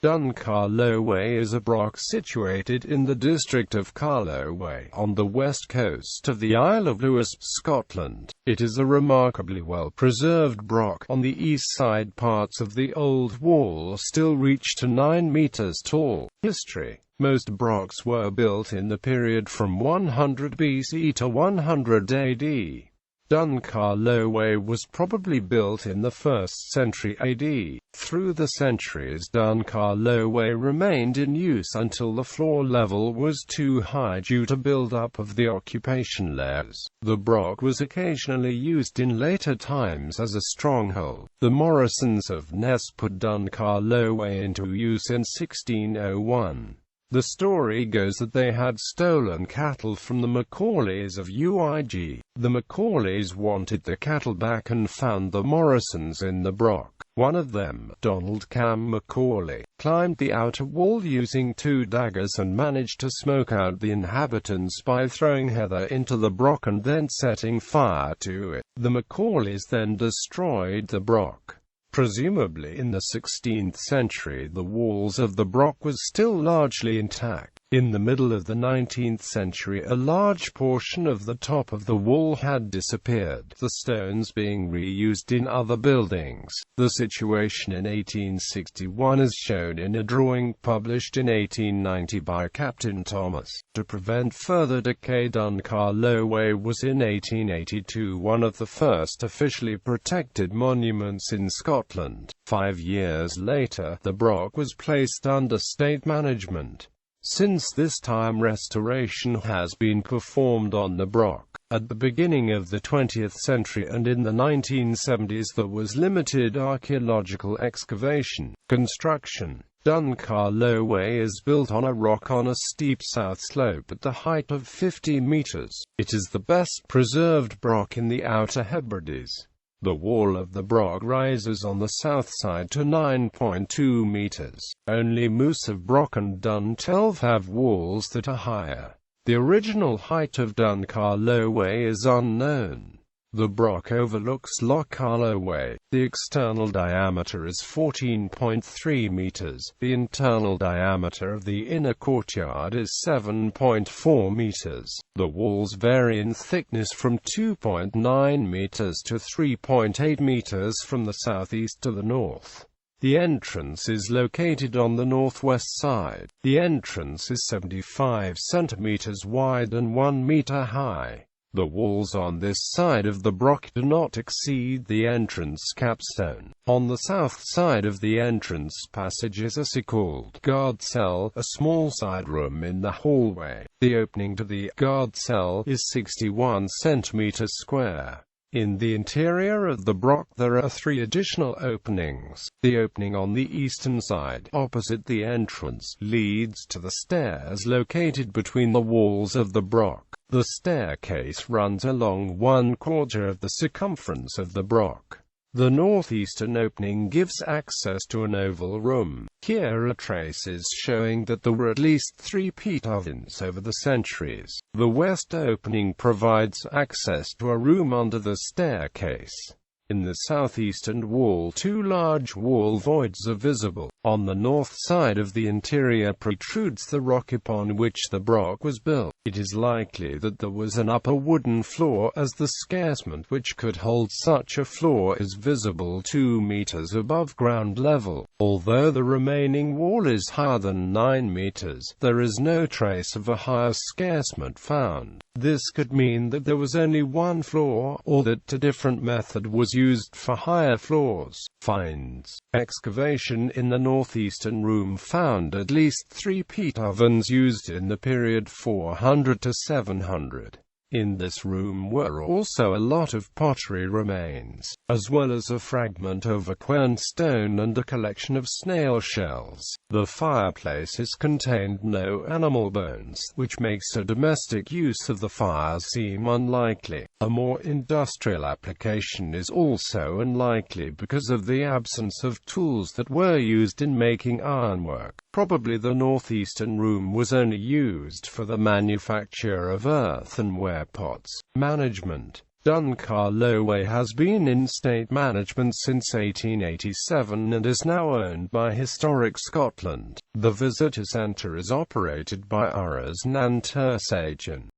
Carloway is a broch situated in the district of Carloway, on the west coast of the Isle of Lewis, Scotland. It is a remarkably well-preserved broch. On the east side, parts of the old wall still reach to 9 meters tall. History: most brochs were built in the period from 100 BC to 100 AD. Carloway was probably built in the 1st century AD. Through the centuries, Carloway remained in use until the floor level was too high due to build-up of the occupation layers. The broch was occasionally used in later times as a stronghold. The Morrisons of Ness put Carloway into use in 1601. The story goes that they had stolen cattle from the Macaulays of Uig. The Macaulays wanted the cattle back and found the Morrisons in the broch. One of them, Donald Cam Macaulay, climbed the outer wall using 2 daggers and managed to smoke out the inhabitants by throwing heather into the broch and then setting fire to it. The Macaulays then destroyed the broch. Presumably in the 16th century, the walls of the broch was still largely intact. In the middle of the 19th century, a large portion of the top of the wall had disappeared, the stones being reused in other buildings. The situation in 1861 is shown in a drawing published in 1890 by Captain Thomas. To prevent further decay, Carloway was in 1882 one of the first officially protected monuments in Scotland. 5 years later, the broch was placed under state management. Since this time, restoration has been performed on the broch. At the beginning of the 20th century and in the 1970s, there was limited archaeological excavation. Construction: Carloway is built on a rock on a steep south slope at the height of 50 meters. It is the best preserved broch in the Outer Hebrides. The wall of the broch rises on the south side to 9.2 meters. Only Moose of Broch and Duntelve have walls that are higher. The original height of Carloway is unknown. The broch overlooks Loch Carloway. The external diameter is 14.3 meters. The internal diameter of the inner courtyard is 7.4 meters. The walls vary in thickness from 2.9 meters to 3.8 meters from the southeast to the north. The entrance is located on the northwest side. The entrance is 75 centimeters wide and 1 meter high. The walls on this side of the broch do not exceed the entrance capstone. On the south side of the entrance passage is a so-called guard cell, a small side room in the hallway. The opening to the guard cell is 61 centimeters square. In the interior of the broch there are 3 additional openings. The opening on the eastern side, opposite the entrance, leads to the stairs located between the walls of the broch. The staircase runs along 1/4 of the circumference of the broch. The northeastern opening gives access to an oval room. Here are traces showing that there were at least 3 peat ovens over the centuries. The west opening provides access to a room under the staircase. In the southeastern wall, 2 large wall voids are visible. On the north side of the interior protrudes the rock upon which the broch was built. It is likely that there was an upper wooden floor, as the scarcement which could hold such a floor is visible 2 meters above ground level. Although the remaining wall is higher than 9 meters, there is no trace of a higher scarcement found. This could mean that there was only one floor, or that a different method was used for higher floors. Finds: excavation in the northeastern room found at least 3 peat ovens used in the period 400 to 700. In this room were also a lot of pottery remains, as well as a fragment of a quern stone and a collection of snail shells. The fireplaces contained no animal bones, which makes a domestic use of the fire seem unlikely. A more industrial application is also unlikely because of the absence of tools that were used in making ironwork. Probably the northeastern room was only used for the manufacture of earthenware pots. Management: Carloway has been in state management since 1887 and is now owned by Historic Scotland. The visitor centre is operated by Aras Nantursajan.